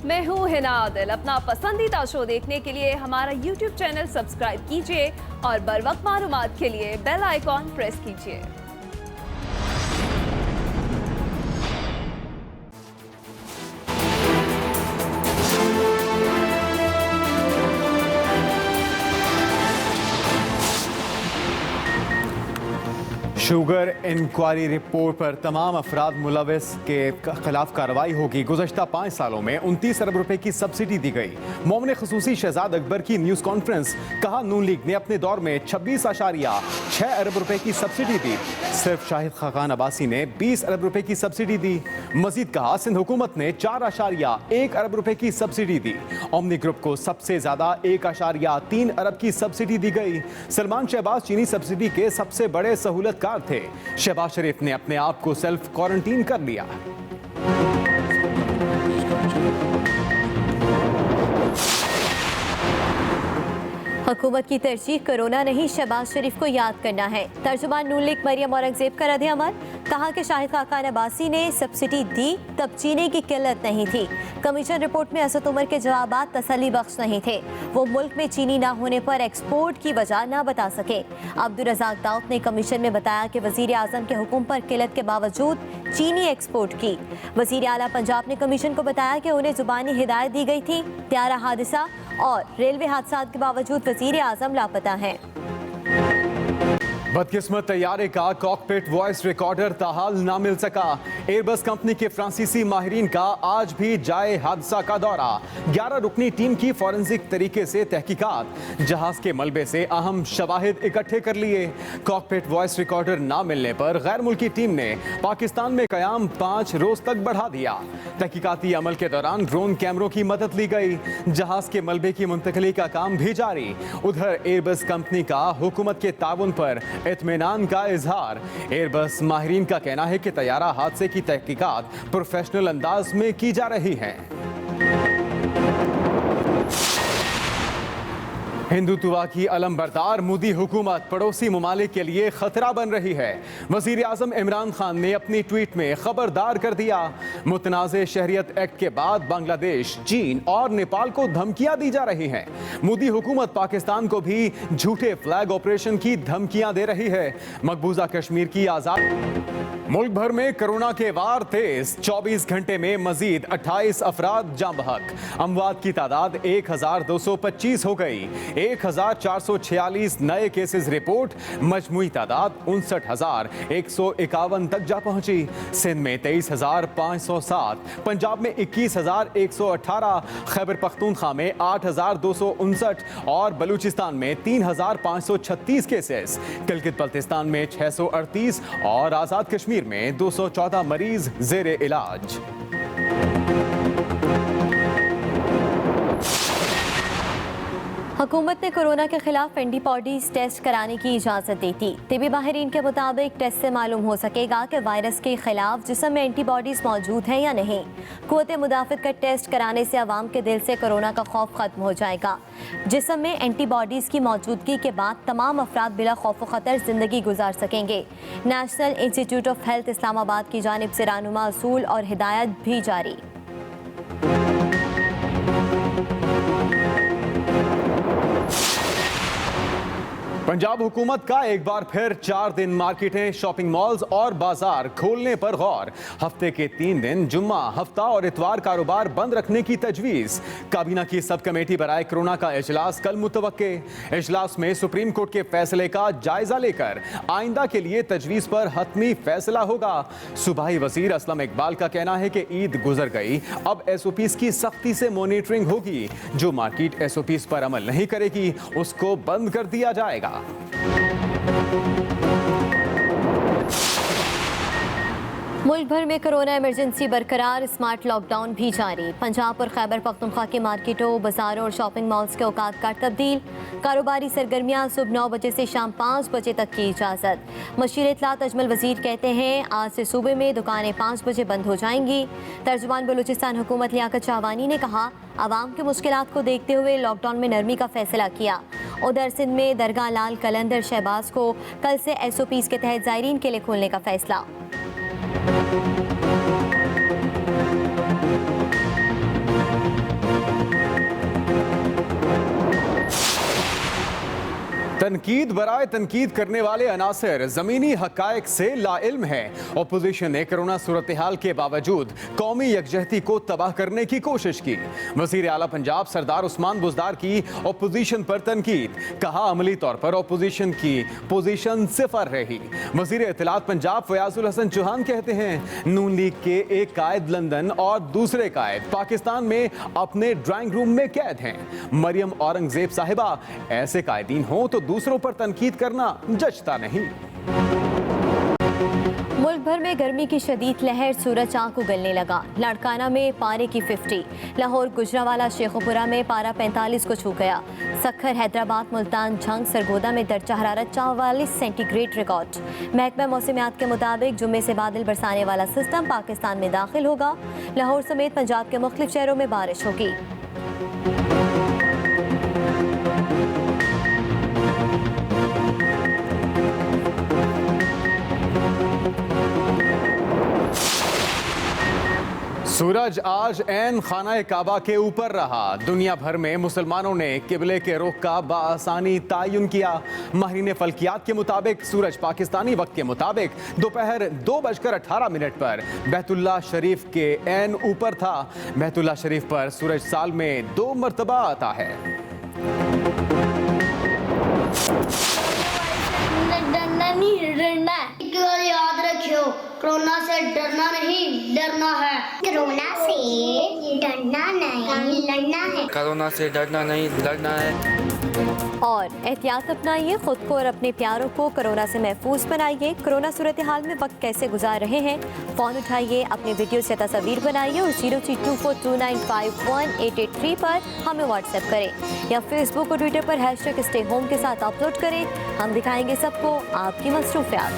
मैं हूँ हिना आदिल। अपना पसंदीदा शो देखने के लिए हमारा YouTube चैनल सब्सक्राइब कीजिए और बर वक्त मालूमात के लिए बेल आइकॉन प्रेस कीजिए। शुगर इंक्वायरी रिपोर्ट पर तमाम अफराद मुलविस के खिलाफ कार्रवाई होगी। गुज़श्ता 5 सालों में 29 अरब रुपए की सब्सिडी दी गई। मोमिन खसूसी शहजाद अकबर की न्यूज़ कॉन्फ्रेंस, कहा नून लीग ने अपने दौर में 26.6 अरब रुपए की सब्सिडी दी। सिर्फ शाहिद खाकान अब्बासी ने 20 अरब रुपए की सब्सिडी दी। मजीद कहा सिंध हुकूमत ने 4.1 अरब रुपए की सब्सिडी दी। ओमनी ग्रुप को सबसे ज्यादा 1.3 अरब की सब्सिडी दी गई। सलमान शहबाज चीनी सब्सिडी के सबसे बड़े सहूलतकार थे। शहबाज शरीफ ने अपने आप को सेल्फ क्वारंटीन कर लिया। हुकूमत की तरजीह कोरोना नहीं, शहबाज शरीफ को याद करना है। तर्जुमान नून लीग मरियम औरंगजेब का रद्द अमल, कहा कि शाहिद खाकान अब्बासी ने सब्सिडी दी तब चीनी की किल्लत नहीं थी। कमीशन रिपोर्ट में असद उमर के जवाबात तसल्ली बख्श नहीं थे। वो मुल्क में चीनी ना होने पर एक्सपोर्ट की वजह ना बता सके। अब्दुल रज़ाक दाऊद ने कमीशन में बताया कि वजीर आजम के हुक्म पर किल्लत के बावजूद चीनी एक्सपोर्ट की। वजीर आला पंजाब ने कमीशन को बताया कि उन्हें जुबानी हिदायत दी गई थी। त्यारा हादसा और रेलवे हादसा के बावजूद वजीर आजम लापता हैं। बदकिस्मत तैयारे का कॉकपिट वॉइस रिकॉर्डर ताहाल ना मिल सका। एयरबस कंपनी के फ्रांसीसी माहिरीन का आज भी जाए हादसा का दौरा। 11 रुकनी टीम की फॉरेंसिक तरीके से तहकीकात, जहाज के मलबे से अहम शवाहिद इकट्ठे कर लिए। कॉकपिट वॉइस रिकॉर्डर ना मिलने पर गैर मुल्की टीम ने पाकिस्तान में कयाम 5 रोज तक बढ़ा दिया। तहकीकाती अमल के दौरान ड्रोन कैमरों की मदद ली गई। जहाज के मलबे की मुंतकली का काम भी जारी। उधर एयरबस कंपनी का हुकूमत के ताउन पर इत्मीनान का इजहार। एयरबस माहिरीन का कहना है कि तैयारा हादसे की तहकीकात प्रोफेशनल अंदाज में की जा रही है। हिंदुत्व की अलमबरदार मोदी हुकूमत पड़ोसी ममालिक के लिए खतरा बन रही है। वजीर आजम इमरान खान ने अपनी ट्वीट में खबरदार कर दिया। मुतनाज़े शहरियत एक्ट के बाद बांग्लादेश, चीन और नेपाल को धमकियां दी जा रही हैं। मोदी हुकूमत पाकिस्तान को भी झूठे फ्लैग ऑपरेशन की धमकियां दे रही है। मकबूजा कश्मीर की आजाद। मुल्क भर में कोरोना के वार तेज। 24 घंटे में मजीद 28 अफराद जाँ बहक। अमवात की तादाद 1225 हो गई। 1446 नए केसेस रिपोर्ट। मजमूई तादाद 59,151 तक जा पहुंची। सिंध में 23,507, पंजाब में 21,118, खैबर पख्तूनख्वा में 8,259 और बलूचिस्तान में 3,536 केसेस। गिलगित बल्तिस्तान में 638 और आजाद कश्मीर में 214 मरीज जेरे इलाज। हुकूमत ने कोरोना के खिलाफ एंटीबॉडीज टेस्ट कराने की इजाज़त दी थी। तिबी माहिरीन के मुताबिक टेस्ट से मालूम हो सकेगा कि वायरस के खिलाफ जिस्म में एंटीबॉडीज मौजूद हैं या नहीं। कुव्वत मुदाफ़त का टेस्ट कराने से अवाम के दिल से कोरोना का खौफ खत्म हो जाएगा। जिस्म में एंटीबॉडीज की मौजूदगी के बाद तमाम अफराद बिला खौफ खतर जिंदगी गुजार सकेंगे। National institute of health Islamabad की जानिब से रहनुमा असूल और हिदायत भी जारी। पंजाब हुकूमत का एक बार फिर 4 दिन मार्केटें, शॉपिंग मॉल्स और बाजार खोलने पर गौर। हफ्ते के 3 दिन जुम्मा, हफ्ता और इतवार कारोबार बंद रखने की तजवीज़। काबीना की सब कमेटी बराए कोरोना का इजलास कल मुतवक्के। इजलास में सुप्रीम कोर्ट के फैसले का जायजा लेकर आइंदा के लिए तजवीज़ पर हतमी फैसला होगा। सूबाई वजीर असलम इकबाल का कहना है कि ईद गुजर गई, अब SOPs की सख्ती से मॉनिटरिंग होगी। जो मार्केट SOPs पर अमल नहीं करेगी उसको बंद कर दिया जाएगा। मुल्क भर में कोरोना इमरजेंसी बरकरार, स्मार्ट लॉकडाउन भी जारी। पंजाब और खैबर पख्तूनख्वा के मार्केटों, बाजारों और शॉपिंग मॉल्स के औकात का तब्दील। कारोबारी सरगर्मियां सुबह 9 बजे से शाम 5 बजे तक की इजाज़त। मशीर इत्तलात अजमल वजीर कहते हैं आज से सूबे में दुकानें 5 बजे बंद हो जाएंगी। तर्जुमान बलूचिस्तान हुकूमत लियाकत शाहवानी ने कहा आवाम की मुश्किलात को देखते हुए लॉकडाउन में नरमी का फैसला किया। उधर सिंध में दरगाह लाल कलंदर शहबाज को कल से SOPs के तहत ज़ायरीन के लिए खोलने का फैसला। तनकीद बराए तनकीद करने वाले अनासर जमीनी हकायक से लाइल्म है। अपोजिशन ने कोरोना सूरत हाल के बावजूद कौमी यकजहती को तबाह करने की कोशिश की। वजीर आला पंजाब सरदार उस्मान बुज़दार की अपोजिशन पर तनकीद, कहा अमली तौर पर अपोजिशन की पोजीशन सिफर रही। वजीर इत्तलात पंजाब फयाजुल हसन चौहान कहते हैं नून लीग के एक कायद लंदन और दूसरे कायद पाकिस्तान में अपने ड्राइंग रूम में कैद हैं। मरियम औरंगजेब साहिबा, ऐसे कायदीन हो तो दूसरों पर तनकीद करना जचता नहीं। मुल्क भर में गर्मी की शदीद लहर, सूरज आंख उगलने लगा। लाड़काना में पारे की 50, लाहौर, गुजरावाला, शेखुपुरा में पारा 45 को छू गया। सखर, हैदराबाद, मुल्तान, झंग, सरगोदा में दर्जा हरारत 44 सेंटीग्रेड रिकॉर्ड। महकमा मौसमियात के मुताबिक जुम्मे से बादल बरसाने वाला सिस्टम पाकिस्तान में दाखिल होगा। लाहौर समेत पंजाब के मुख्तलिफ शहरों में बारिश होगी। सूरज आज ऐन खाना काबा के ऊपर रहा। दुनिया भर में मुसलमानों ने किबले के रुख का बासानी तायुन किया। माहिरीन फल्कियात के मुताबिक सूरज पाकिस्तानी वक्त के मुताबिक दोपहर 2:18 पर बैतुल्लाह शरीफ के ऐन ऊपर था। बैतुल्लाह शरीफ पर सूरज साल में 2 मरतबा आता है। डरना नहीं, डरना है। याद रखियो, कोरोना से डरना नहीं, डरना है। कोरोना से डरना नहीं, लड़ना है। कोरोना से डरना नहीं, लड़ना है। और एहतियात अपनाइए, खुद को और अपने प्यारों को कोरोना से महफूज बनाइए। कोरोना सूरत हाल में वक्त कैसे गुजार रहे हैं, फ़ोन उठाइए, अपने वीडियो से तस्वीर बनाइए और 03242951 पर हमें व्हाट्सएप करें या फेसबुक और ट्विटर पर हैशटैग स्टे होम के साथ अपलोड करें। हम दिखाएंगे सबको आपकी मसरूफियात।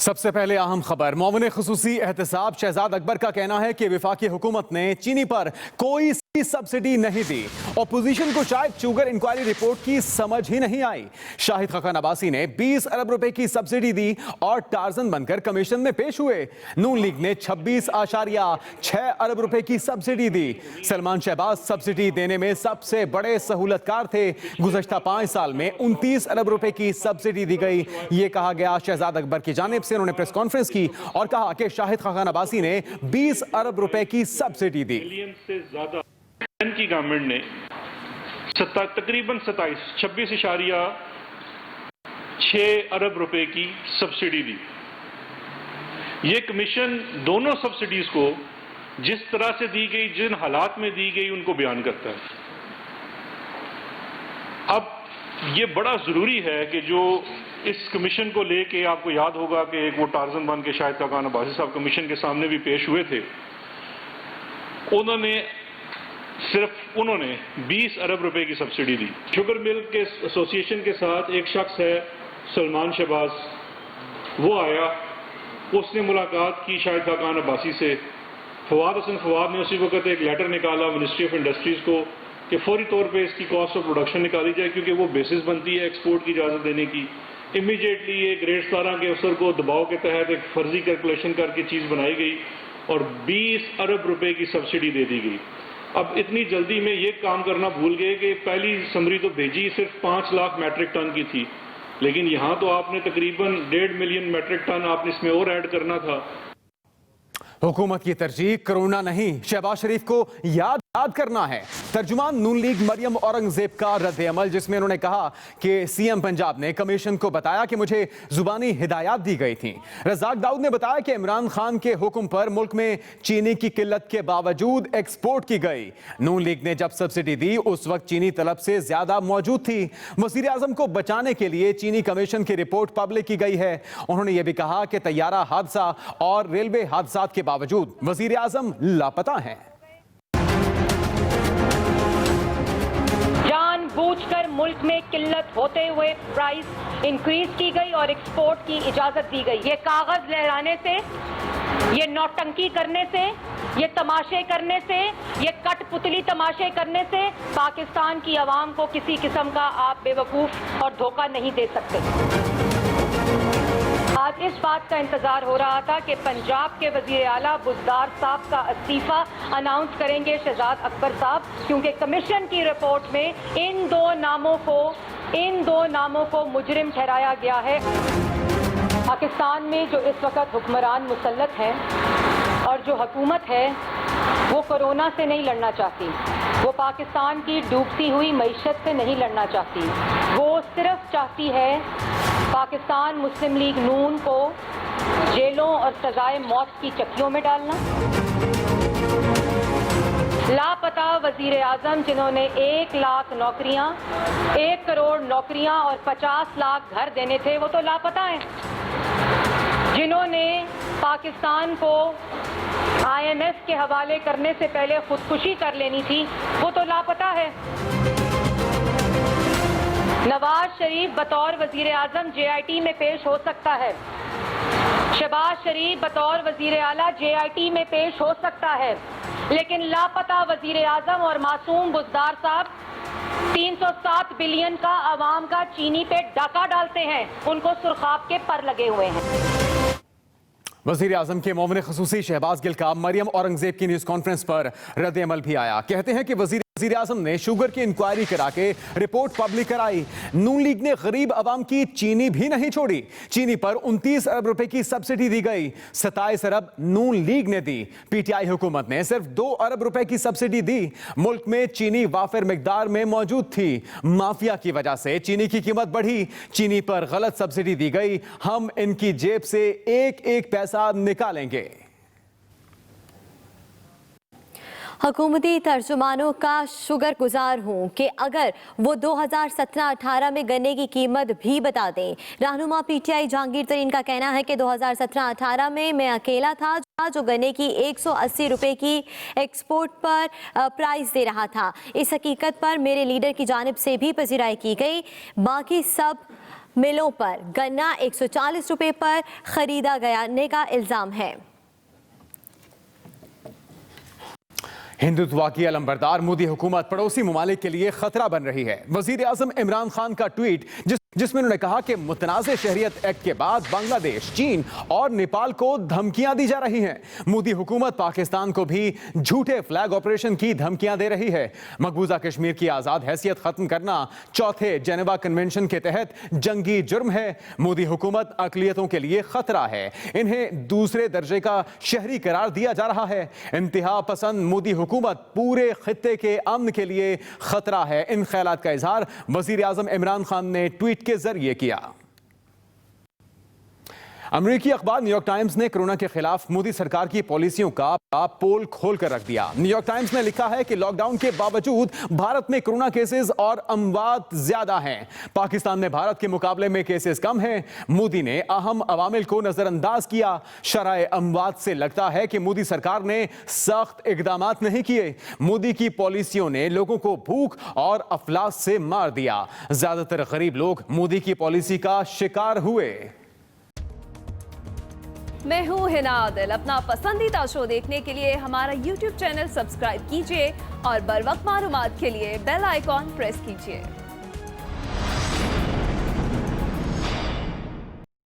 सबसे पहले अहम खबर, मौमन खुसूसी एहतसाब शहजाद अकबर का कहना है कि वफाकी हुकूमत ने चीनी पर कोई सब्सिडी नहीं दी। अपोजिशन को शायद शुगर इंक्वायरी रिपोर्ट की समझ ही नहीं आई। शाहिद खाकान अब्बासी ने 20 अरब रुपए की सब्सिडी दी और टार्जन बनकर कमीशन में पेश हुए। नून लीग ने 26.6 अरब रुपए की सब्सिडी दी। सलमान शहबाज सब्सिडी देने में सबसे बड़े सहूलतकार थे। गुज़श्ता 5 साल में 29 अरब रुपए की सब्सिडी दी गई। ये कहा गया शहजाद अकबर की जानिब से। उन्होंने प्रेस कॉन्फ्रेंस की और कहा कि शाहिद खाकान अब्बासी ने 20 अरब रुपए की सब्सिडी दी। की गवर्नमेंट ने तकरीबन 26.6 अरब रुपए की सब्सिडी दी। ये कमीशन दोनों सब्सिडीज को जिस तरह से दी गई, जिन हालात में दी गई, उनको बयान करता है। अब ये बड़ा जरूरी है कि जो इस कमीशन को लेके, आपको याद होगा कि एक वो टार्जन बन के शाहिद खाकान अब्बासी साहब कमीशन के सामने भी पेश हुए थे। उन्होंने 20 अरब रुपए की सब्सिडी दी। शुगर मिल के एसोसिएशन के साथ एक शख्स है सलमान शहबाज, वो आया, उसने मुलाकात की शाहिद खाकान अब्बासी से। फवाद हसन फवाद ने उसी वक्त एक लेटर निकाला मिनिस्ट्री ऑफ इंडस्ट्रीज को कि फौरी तौर पे इसकी कॉस्ट ऑफ प्रोडक्शन निकाली जाए, क्योंकि वो बेसिस बनती है एक्सपोर्ट की इजाज़त देने की। इमीडिएटली ये ग्रेड 17 के अफसर को दबाव के तहत एक फर्जी कैलकुलेशन करके चीज़ बनाई गई और 20 अरब रुपए की सब्सिडी दे दी गई। अब इतनी जल्दी में ये काम करना भूल गए कि पहली समरी तो भेजी सिर्फ 5 लाख मैट्रिक टन की थी, लेकिन यहाँ तो आपने तकरीबन 1.5 मिलियन मैट्रिक टन आपने इसमें और ऐड करना था। हुकूमत की तरजीह कोरोना नहीं, शहबाज शरीफ को याद करना है। तर्जुमान नून लीग मरियम औरंगजेब का रद्द अमल, जिसमें उन्होंने कहा कि सीएम पंजाब ने कमीशन को बताया कि मुझे जुबानी हिदायत दी गई थी। रज़ाक दाऊद ने बताया कि इमरान खान के हुक्म पर मुल्क में चीनी की किल्लत के बावजूद एक्सपोर्ट की गई। नून लीग ने जब सब्सिडी दी उस वक्त चीनी तलब से ज्यादा मौजूद थी। वज़ीर आज़म को बचाने के लिए चीनी कमीशन की रिपोर्ट पब्लिक की गई है। उन्होंने ये भी कहा कि तैयारा हादसा और रेलवे हादसात के बावजूद वज़ीर आज़म लापता हैं। जानबूझकर मुल्क में किल्लत होते हुए प्राइस इंक्रीज की गई और एक्सपोर्ट की इजाजत दी गई। ये कागज लहराने से, ये नौटंकी करने से, ये तमाशे करने से, ये कठपुतली तमाशे करने से पाकिस्तान की आवाम को किसी किस्म का आप बेवकूफ और धोखा नहीं दे सकते। आज इस बात का इंतजार हो रहा था कि पंजाब के वजीर आला बुज़दार साहब का इस्तीफा अनाउंस करेंगे शहजाद अकबर साहब, क्योंकि कमीशन की रिपोर्ट में इन दो नामों को मुजरिम ठहराया गया है। पाकिस्तान में जो इस वक्त हुक्मरान मुसल्लत हैं और जो हुकूमत है वो कोरोना से नहीं लड़ना चाहती, वो पाकिस्तान की डूबती हुई मईशत से नहीं लड़ना चाहती, वो सिर्फ चाहती है पाकिस्तान मुस्लिम लीग नून को जेलों और सजाए मौत की चक्कियों में डालना। लापता वजीर आजम जिन्होंने 1 लाख नौकरियां, 1 करोड़ नौकरियां और 50 लाख घर देने थे, वो तो लापता हैं। जिन्होंने पाकिस्तान को IMF के हवाले करने से पहले खुदकुशी कर लेनी थी, वो तो लापता है। नवाज शरीफ बतौर वजीर आजम JIT में पेश हो सकता है, शहबाज शरीफ बतौर वजीर आला JIT में पेश हो सकता है, लेकिन लापता वजीर आजम और मासूम बुज़दार साहब 307 बिलियन का आवाम का चीनी पे डाका डालते हैं, उनको सुरखाब के पर लगे हुए हैं। वजीर आजम के मोमिन खसूसी शहबाज गिल का मरियम औरंगजेब की न्यूज कॉन्फ्रेंस पर रद्द अमल भी आया। कहते हैं कि वजीर आजम ने शुगर की इंक्वायरी करा के रिपोर्ट पब्लिक कराई। नून लीग ने गरीब आवाम की चीनी भी नहीं छोड़ी। चीनी पर 29 अरब रुपए की सब्सिडी दी गई, 27 अरब नून लीग ने दी। PTI हुकूमत ने सिर्फ 2 अरब रुपए की सब्सिडी दी। मुल्क में चीनी वाफिर मिकदार में मौजूद थी, माफिया की वजह से चीनी की कीमत बढ़ी। चीनी पर गलत सब्सिडी दी गई। हम इनकी जेब से एक एक पैसा निकालेंगे। हुकूमती तर्जुमानों का शुक्रगुजार हूँ कि अगर वो 2017-18 में गन्ने की कीमत भी बता दें। रहनुमा PTI जहांगीर तरीन का कहना है कि 2017-18 में मैं अकेला था जो गन्ने की 180 रुपए की एक्सपोर्ट पर प्राइस दे रहा था। इस हकीकत पर मेरे लीडर की जानिब से भी पजीराई की गई। बाकी सब मिलों पर गन्ना 140 रुपए पर खरीदा गया का इल्ज़ाम है। हिंदुत्व की अलंबरदार मोदी हुकूमत पड़ोसी ममालिक के लिए खतरा बन रही है। वजीर आजम इमरान खान का ट्वीट जिसमें उन्होंने कहा कि मुतनाज़े शहरियत एक्ट के बाद बांग्लादेश, चीन और नेपाल को धमकियां दी जा रही हैं। मोदी हुकूमत पाकिस्तान को भी झूठे फ्लैग ऑपरेशन की धमकियां दे रही है। मकबूजा कश्मीर की आज़ाद हैसियत खत्म करना चौथे जेनेवा कन्वेंशन के तहत जंगी जुर्म है। मोदी हुकूमत अकलियतों के लिए खतरा है। इन्हें दूसरे दर्जे का शहरी करार दिया जा रहा है। इंतहा पसंद मोदी हुकूमत पूरे खित्ते के अमन के लिए खतरा है। इन ख्यालात का इजहार वजीर आजम इमरान खान ने ट्वीट के जरिए किया। अमेरिकी अखबार न्यूयॉर्क टाइम्स ने कोरोना के खिलाफ मोदी सरकार की पॉलिसियों का पोल खोल कर रख दिया। न्यूयॉर्क टाइम्स ने लिखा है कि लॉकडाउन के बावजूद भारत में कोरोना केसेस और अमवात ज्यादा हैं। पाकिस्तान में भारत के मुकाबले में केसेस कम हैं। मोदी ने अहम अवामिल को नजरअंदाज किया। शराए अमवात से लगता है कि मोदी सरकार ने सख्त इकदामात नहीं किए। मोदी की पॉलिसियों ने लोगों को भूख और अफलास से मार दिया। ज्यादातर गरीब लोग मोदी की पॉलिसी का शिकार हुए। मैं हूं हिना आदिल। अपना पसंदीदा शो देखने के लिए हमारा YouTube चैनल सब्सक्राइब कीजिए और बर वक्त मालूमात के लिए बेल आइकॉन प्रेस कीजिए।